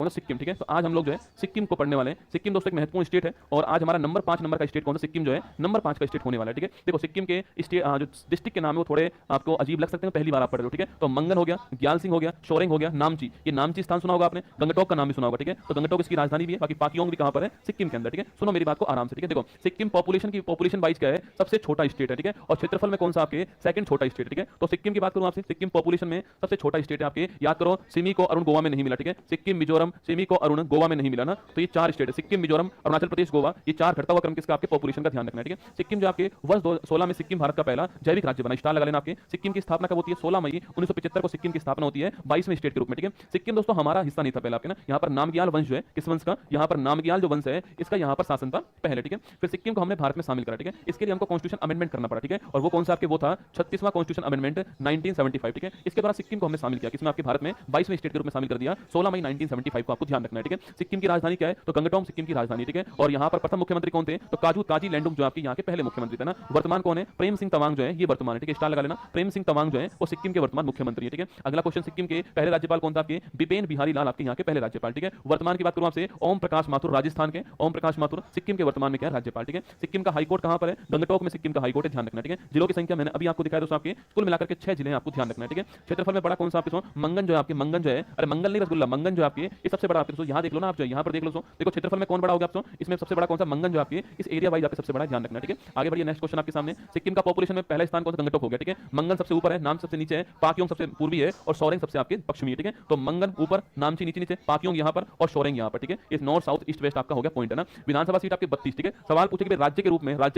कौन सा? सिक्किम। ठीक है, तो आज हम लोग जो है सिक्किम को पढ़ने वाले हैं। सिक्किम दोस्तों एक महत्वपूर्ण स्टेट है और आज हमारा नंबर 5 नंबर का स्टेट कौन सा? सिक्किम जो है नंबर 5 का स्टेट होने वाला है। ठीक है, देखो सिक्किम के स्टेट जो डिस्ट्रिक्ट के नाम है वो थोड़े आपको अजीब लग सकते हैं, पहली बार आप पढ़ रहे हो। ठीक है, तो मंगन हो गया, ग्यालसिंग हो गया, शोरेंग हो गया, नामची। ये नामची स्थान सुना होगा आपने, गंगटोक का नाम भी सुना होगा। ठीक है, तो गंगटोक इसकी राजधानी भी है। बाकी पाक्योंग भी कहां पर है? सिक्किम के अंदर। ठीक है, सुनो मेरी बात को आराम से। ठीक है, देखो सिक्किम पॉपुलेशन वाइज क्या है? सबसे छोटा स्टेट है। ठीक है, और क्षेत्रफल में कौन सा आपके? सेकंड छोटा स्टेट। ठीक है, तो सिक्किम की बात करूं आपसे, सिक्किम पॉपुलेशन में सबसे छोटा स्टेट है आपके। याद करो, सिमी को अरुण गोवा में नहीं मिला। ठीक है, सिक्किम, मिजोरम, सिमी को अरुण गोवा में नहीं मिला ना, तो ये 4 स्टेट है, सिक्किम, मिजोरम, अरुणाचल प्रदेश, गोवा। ये 4 घटता हुआ क्रम किसका? आपके पॉपुलेशन का ध्यान रखना है। ठीक है, सिक्किम जो आपके वर्ष 2016 में सिक्किम भारत का पहला जैविक राज्य बना। स्टार लगा लेना आपके। सिक्किम की स्थापना कब होती है? 16 मई 1975 को सिक्किम की स्थापना होती है 22वें स्टेट के रूप में। ठीक है, सिक्किम दोस्तों हमारा हिस्सा नहीं था पहले आपके ना। यहाँ पर नामग्याल वंश जो है, किस वंश का? यहाँ पर नामग्याल जो वंश है इसका यहाँ पर शासन था पहले। ठीक है, फिर सिक्किम को हमने भारत में शामिल करा। ठीक है, इसके लिए हमको कॉन्स्टिट्यूशन अमेंडमेंट करना पड़ा। ठीक है, और वो कौन सा आपके? वो था 36वां कॉन्स्टिट्यूशन अमेंडमेंट 1975। ठीक है, इसके द्वारा सिक्किम को हमने शामिल किया, किसमें? आपके भारत में 22वें स्टेट के रूप में शामिल कर दिया 16 मई 1975 को। आपको ध्यान रखना है। ठीक है, सिक्किम की राजधानी क्या है? तो गंगटोक सिक्किम की राजधानी। ठीक है, और यहाँ पर प्रथम मुख्यमंत्री कौन थे? तो काजी लैंडुंग जो आपके यहाँ के पहले मुख्यमंत्री थे ना। वर्तमान कौन है? प्रेम सिंह तवांग जो है ये वर्तमान है। ठीक है, स्टार लगा लेना। प्रेम सिंह तवांग जो है वो सिक्किम के वर्तमान मुख्यमंत्री है। ठीक है, अगला क्वेश्चन, सिक्किम के पहले राज्यपाल कौन था? आपके बिपेन बिहारी लाल आपके यहाँ के पहले राज्यपाल। ठीक है, वर्तमान की बात करूं आपसे, ओम प्रकाश माथुर राजस्थान के, ओम प्रकाश माथुर सिक्किम के वर्तमान में क्या है? राज्यपाल। ठीक है, सिक्किम का हाईकोर्ट कहां पर है? गंगटोक में सिक्किम का हाईकोर्ट है, ध्यान रखना। ठीक है, जिलों की संख्या मैंने अभी आपको दिखाया दोस्तों, आपके कुल मिलाकर के 6 जिले हैं, आपको ध्यान रखना है। ठीक है, क्षेत्रफल में बड़ा कौन सा? आपके मंगन जो है, आपके मंगन जो है, अरे मंगल नहीं रसगुल्ला, मंगन जो आपके ये सबसे बड़ा आपके यहाँ देख लो ना आप, जो यहाँ पर देख लो। देखो क्षेत्रफल में कौन बड़ा हो गया आपको? इसमें सबसे बड़ा कौन सा? मंगन जो आपके इस एरिया वाइज आपके सबसे बड़ा, ध्यान रखना। ठीक है, आगे बढ़िए, नेक्स्ट क्वेश्चन आपके सामने। सिक्किम का पॉपुलेशन में पहला स्थान कौन सा? गंगटोक हो गया। ठीक है, मंगन सबसे ऊपर है, नाम सबसे नीचे है, पाक्योंग सबसे पूर्वी है और शोरेंग सबसे आपके पश्चिमी है। ठीक है, तो मंगन ऊपर, नामची नीचे नीचे, पाक्योंग यहाँ पर और शोरेंग यहाँ पर। ठीक है, इस नॉर्थ साउथ ईस्ट वेस्ट आपका हो गया पॉइंट है ना। विधानसभा सीट आपके 32। ठीक है, सवाल पूछे कि राज्य के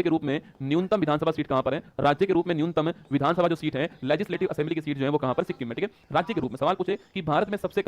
रूप में न्यूनतम विधानसभा सीट कहां पर है? राज्य के रूप में न्यूनतम विधानसभा जो सीट है, लेजिस्लेटिव असेंबली की सीट जो है वो कहां पर? सिक्किम में। ठीक है, राज्य के रूप में सवाल पूछे कि भारत में सबसे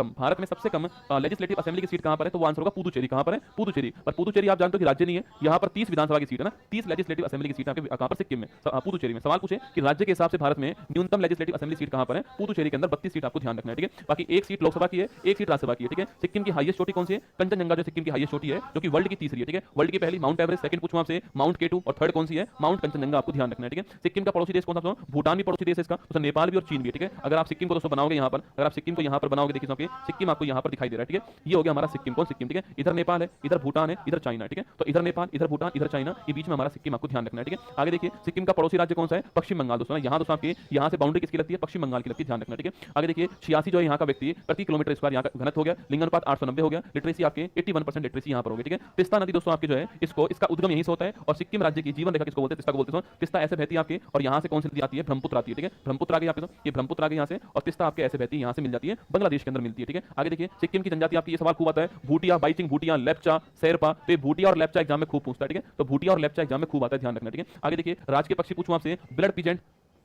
कम लेजिस्लेटिव असेंबली की सीट कहां पर है, तो वो आंसर होगा पुदुचेरी। कहां पर है? पुदुचेरी। पर पुदुचेरी आप जानते हो कि राज्य नहीं है, यहां पर 30 विधानसभा की सीट है ना, 30 लेजिस्लेटिव असेंबली की सीट आपके कहां पर? सिक्किम में, पुदुचेरी में। सवाल पूछे कि राज्य के हिसाब से भारत में न्यूनतम लेजिस्लेटिव असेंबली सीट कहां पर है? पुदुचेरी के अंदर 32 सीट, आपको ध्यान रखना है। ठीक है, बाकी एक सीट लोकसभा की है, एक सीट राज्यसभा की है। ठीक है, सिक्किम की हाईएस्ट चोटी कौन सी है? कंचनजंगा जो सिक्किम की हाईएस्ट चोटी है, जो कि वर्ल्ड की तीसरी है। ठीक है, वर्ल्ड की पहली माउंट एवरेस्ट, सेकंड पूछूं आपसे माउंट केटू और थर्ड कौन सी है? माउंट कंचनजंगा, आपको ध्यान रखना है। ठीक है, सिक्किम का पड़ोसी देश कौन सा? भूटान भी पड़ोसी देश है इसका, तो नेपाल भी और चीन भी। ठीक है, अगर आप सिक्किम को दोस्तों बनाओगे यहाँ पर, अगर आप सिक्किम को यहाँ पर बनाओगे, देखिए सिक्किम आपको यहाँ पर दिखाई दे रहा है। ठीक है, ये हो गया हमारा सिक्किम। कौन? सिक्किम। ठीक है, इधर नेपाल है, इधर भूटान है, इधर चाइना। ठीक है, तो इधर नेपाल, इधर भूटान, इधर चाइना, ये बीच में हमारा सिक्किम, आपको ध्यान रखना है। ठीक है, आगे देखिए सिक्किम का पड़ोसी राज्य कौन सा है? पश्चिम बंगाल दोस्तों। यहाँ दोस्तों आपके यहाँ से बाउंड्री किसकी लगती है? पश्चिम बंगाल की लगती है, ध्यान रखना। ठीक है, आगे देखिए 86 जो है यहाँ का व्यक्ति प्रति किलोमीटर स्क्वायर यहाँ का घनत्व हो गया, लिंगानुपात 890 हो गया, लिटरेसी आपके 81% लिटरेसी यहाँ पर होगी। ठीक है, तिस्ता नदी दोस्तों आपके जो है इसका उद्गम यहीं से होता है और सिक्किम राज्य की जीवन रेखा किसको बोलते हैं? तिस्ता को बोलते हैं। तिस्ता ऐसे बहती है आपके और यहाँ से कौन सी नदी आती है? ब्रह्मपुत्र आती है। ठीक है, ब्रह्मपुत्र आगे आपके, ये ब्रह्मपुत्र आगे यहाँ से और तिस्ता आपके ऐसे बहती है, यहाँ से मिल जाती है, बांग्लादेश के अंदर मिलती है। ठीक है, आगे देखिए सिक्किम की जनजाति आपकी, ये सवाल खूब आता है, भूटिया, बाइचिंग, भूटिया, लेप्चा, शेरपा। तो ये भूटिया और लेप्चा एग्जाम में खूब पूछता है। ठीक है, तो भूटिया और लेप्चा एग्जाम में खूब आता है, ध्यान रखना। ठीक है, आगे देखिए राज के पक्षी पूछूं आपसे, ब्लड पिजेंट,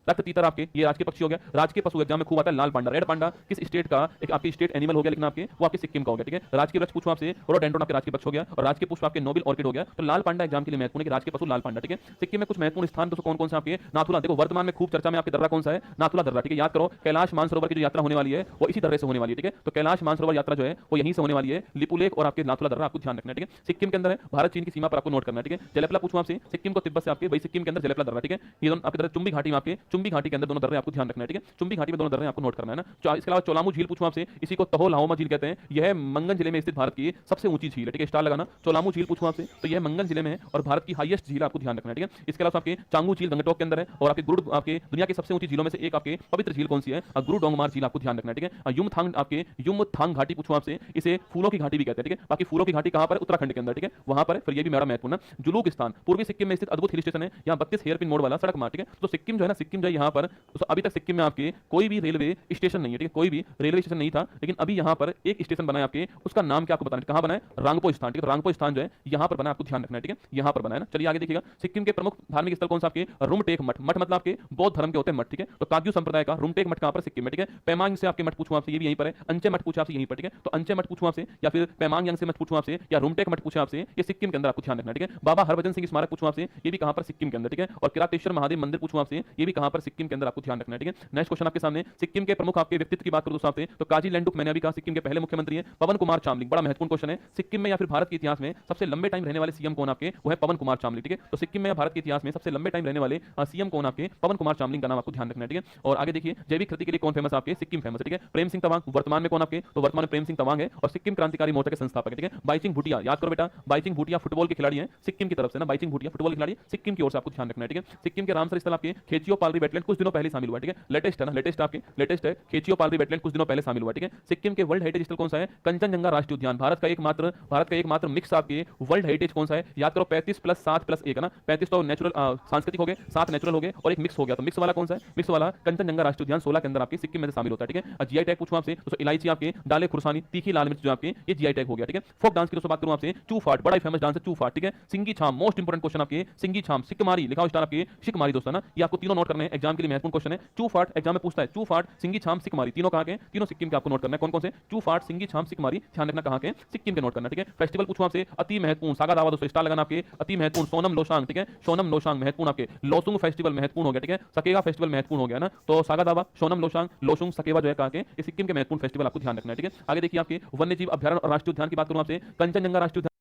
रक्त तीतर आपके, ये राज के पक्षी हो गया। राज के पशु एग्जाम में खूब आता है, लाल पांडा, रेड पांडा किस स्टेट का एक आपकी स्टेट एनिमल हो गया, लेकिन आपके वो आपके सिक्किम का हो गया। ठीक है, राज के वृक्ष पूछूं आपसे, रोडोडेंड्रॉन आपके राज के पक्ष हो गया और राज के पुष्प आपके नोबेल ऑर्किड हो गया। तो लाल पांडा एग्जाम के लिए महत्वपूर्ण है कि राज के पशु लाल पांडा। ठीक है, सिक्किम में कुछ महत्वपूर्ण स्थान दोस्तों कौन कौन से आपके? नाथुला, देखो वर्तमान में खूब चर्चा में आपके दर्रा कौन सा है? नाथुला दर्रा। ठीक है, याद करो कैलाश मानसरोवर की जो यात्रा होने वाली है वो इसी दर्रे से होने वाली है। ठीक है, तो कैलाश मानसरोवर यात्रा जो है वो यहीं से होने वाली है, लिपुलेख और आपके नाथुला दर्रा, आपको ध्यान रखना है। ठीक है, सिक्किम के अंदर है, भारत चीन की सीमा पर, आपको नोट करना है। ठीक है, जलेपला पूछूं आपसे, सिक्किम को तिब्बत से आपके वही सिक्किम के अंदर जलेपला दर्रा। ठीक है, ये दोनों आपके चुंबी घाटी में, आपके चुंबी घाटी के अंदर दोनों दर्रे, आपको ध्यान रखना है। ठीक है, चुंबी घाटी में दोनों दर्रे आपको नोट करना है ना। इसके अलावा चोलामू झील पूछूं आपसे, इसी को तहो लाहोमा झील कहते हैं, यह मंगन जिले में स्थित भारत की सबसे ऊंची झील है। ठीक है, स्टार लगाना। चोलामू झील पूछूं आपसे, तो यह मंगन जिले में है और भारत की हाईएस्ट झील, आपको ध्यान रखना है। ठीक है, इसके अलावा आपके चांगू झील गंगटोक के अंदर है और आपके गुरु आपके दुनिया की सबसे ऊंची झीलों में से एक आपके पवित्र झील कौन सी है? गुरु डोंगमार झील, आपको ध्यान रखना है। ठीक है, युमथांग आपके युमथांग घाटी पूछूं आपसे, इसे फूलों की घाटी भी कहते हैं। ठीक है, बाकी फूलों की घाटी कहां पर? उत्तराखंड के अंदर। ठीक है, वहां पर फिर ये भी मेरा महत्वपूर्ण। जुलूकिस्तान पूर्वी सिक्किम में स्थित अद्भुत हिल स्टेशन है, यहाँ 32 हेयर पिन मोड़ वाला सड़क मार्ग। ठीक है, तो सिक्किम जो है ना, सिक्किम जो है यहाँ पर अभी तक सिक्किम में आपके कोई भी रेलवे स्टेशन नहीं है। ठीक है, कोई भी रेलवे स्टेशन नहीं था, लेकिन अभी यहाँ पर एक स्टेशन बना है आपके, उसका नाम क्या आपको बताना है? कहां बना है? रांगपो स्थान। ठीक है, रांगपो स्थान जो है यहाँ पर बना है, आपको ध्यान रखना है। ठीक है, यहाँ पर बना है ना। चलिए आगे देखिएगा, सिक्किम के प्रमुख धार्मिक स्थल कौन सा? आपके रुमटेक मठ। मठ मतलब आपके बौद्ध धर्म के होते हैं मठ। ठीक है, तो काग्यू संप्रदाय का रुमटेक मठ कहां पर? सिक्किम में। ठीक है, पेमांग से आपके मठ पूछूं आपसे, ये भी यहीं पर है। अंचे मठ पूछा आपसे, यहीं पर। ठीक है, तो अंचे मठ पूछूं आपसे या फिर पेमांग यांग से मठ पूछूं आपसे या रुमटेक मठ पूछा आपसे, ये सिक्किम के अंदर, आपको ध्यान रखना है। ठीक है, बाबा हरभजन सिंह स्मारक पूछूं आपसे, ये भी कहां पर? सिक्किम के अंदर। ठीक है, और किरातेश्वर महादेव मंदिर पूछूं आपसे, ये भी कहां पर सिक्किम के अंदर आपको ध्यान रखना है, ठीक है। नेक्स्ट क्वेश्चन आपके सामने, सिक्किम के प्रमुख आपके व्यक्तित्व की बात करूं दोस्तों आपसे, तो काजी लेंडुक मैंने अभी कहा सिक्किम के पहले मुख्यमंत्री है। पवन कुमार चामलिंग, बड़ा महत्वपूर्ण क्वेश्चन है, सिक्किम में या फिर भारत के इतिहास में सबसे लंबे टाइम रहने वाले सीएम कौन आपके, वो है पवन कुमार चामलिंग, ठीक है। तो सिक्किम में या भारत के इतिहास में सबसे लंबे टाइम रहने वाले सीएम कौन आपके, पवन कुमार चामलिंग का नाम आपको ध्यान रखना है, ठीक है। और आगे देखिए, जैविक खेती के लिए कौन फेमस आपके, सिक्किम फेमस है, ठीक है। प्रेम सिंह तवांग वर्तमान में कौन आपके, तो वर्तमान में प्रेम सिंह तवांग है और सिक्किम क्रांतिकारी मोर्चा के संस्थापक है, ठीक है। बाईचिंग भूटिया, याद करो बेटा, बाईचिंग भूटिया फुटबॉल के खिलाड़ी हैं सिक्किम की तरफ से ना, बाईचिंग भूटिया फुटबॉल के खिलाड़ी सिक्किम की ओर से आपको ध्यान रखना है, ठीक है। सिक्किम के रामसर स्थल आपके खेचियो पालरी वेटलैंड कुछ दिनों पहले शामिल हुआ, ठीक है। लेटेस्ट है ना, लेटेस्ट आपके लेटेस्ट है, खेचियो पालरी वेटलैंड कुछ दिनों पहले शामिल हुआ, ठीक है। सिक्किम के वर्ल्ड हेरिटेज स्थल कौन सा है, कंचनजंगा राष्ट्रीय उद्यान, भारत का एकमात्र मिक्स आपके वर्ल्ड हेरिटेज कौन सा है, याद करो 35+7+1 है ना, 35 तो नेचुरल सांस्कृतिक हो गए, 7 नेचुरल हो गए और एक मिक्स हो गया, तो मिक्स वाला कौन सा है, मिक्स वाला कंचनजंगा राष्ट्रीय उद्यान 16 के अंदर आपके सिक्किम में से शामिल होता है, ठीक है। जीआई टैग पूछूं आपसे तो इलायची आपके, डाले खुरसानी, तीखी लाल मिर्च जो आपके, ये जीआई टैग हो गया, ठीक है। फोक डांस की दोस्तों बात करूं आपसे, चूफाट, बड़ा ही फेमस डांस है चूफाट, ठीक है। सिंगी छाम, मोस्ट इंपोर्टेंट क्वेश्चन आपके, सिंगी छाम, सिक्कमारी, लिखा स्टार आपके सिक्कमारी दोस्तों ना, ये आपको तीनों नोट करने हैं, एग्जाम के लिए महत्वपूर्ण क्वेश्चन है। चूफाट एग्जाम में पूछता है, चूफाट, सिंगी छाम, सिक्कमारी, तीनों कहां के, तीनों सिक्किम के आपको नोट करना है, कौन कौन से, चूफाट, सिंगी छाम, सिक्कमारी, ध्यान रखना कहां के, सिक्किम के नोट करना, ठीक है। फेस्टिवल पूछूं आपसे, अति महत्वपूर्ण सागा दावा दोस्तों, स्टार लगाना आपके, अति महत्वपूर्ण सोनम लोसांग, ठीक है। सोनम लोसांग महत्वपूर्ण आपके, लोसुंग फेस्टिवल महत्वपूर्ण हो गया, ठीक है। सकेगा फेस्टिवल महत्वपूर्ण हो गया ना, तो सागा दावा, सोनम लोसांग, लोसुंग, सकेवा जो है कहां के, ये सिक्किम के महत्वपूर्ण फेस्टिवल आपको ध्यान रखना है, ठीक है। आगे देखिए आपके वन्यजीव अभ्यारण्य और राष्ट्रीय उद्यान की बात करूं आपसे, कंचनजंगा राष्ट्रीय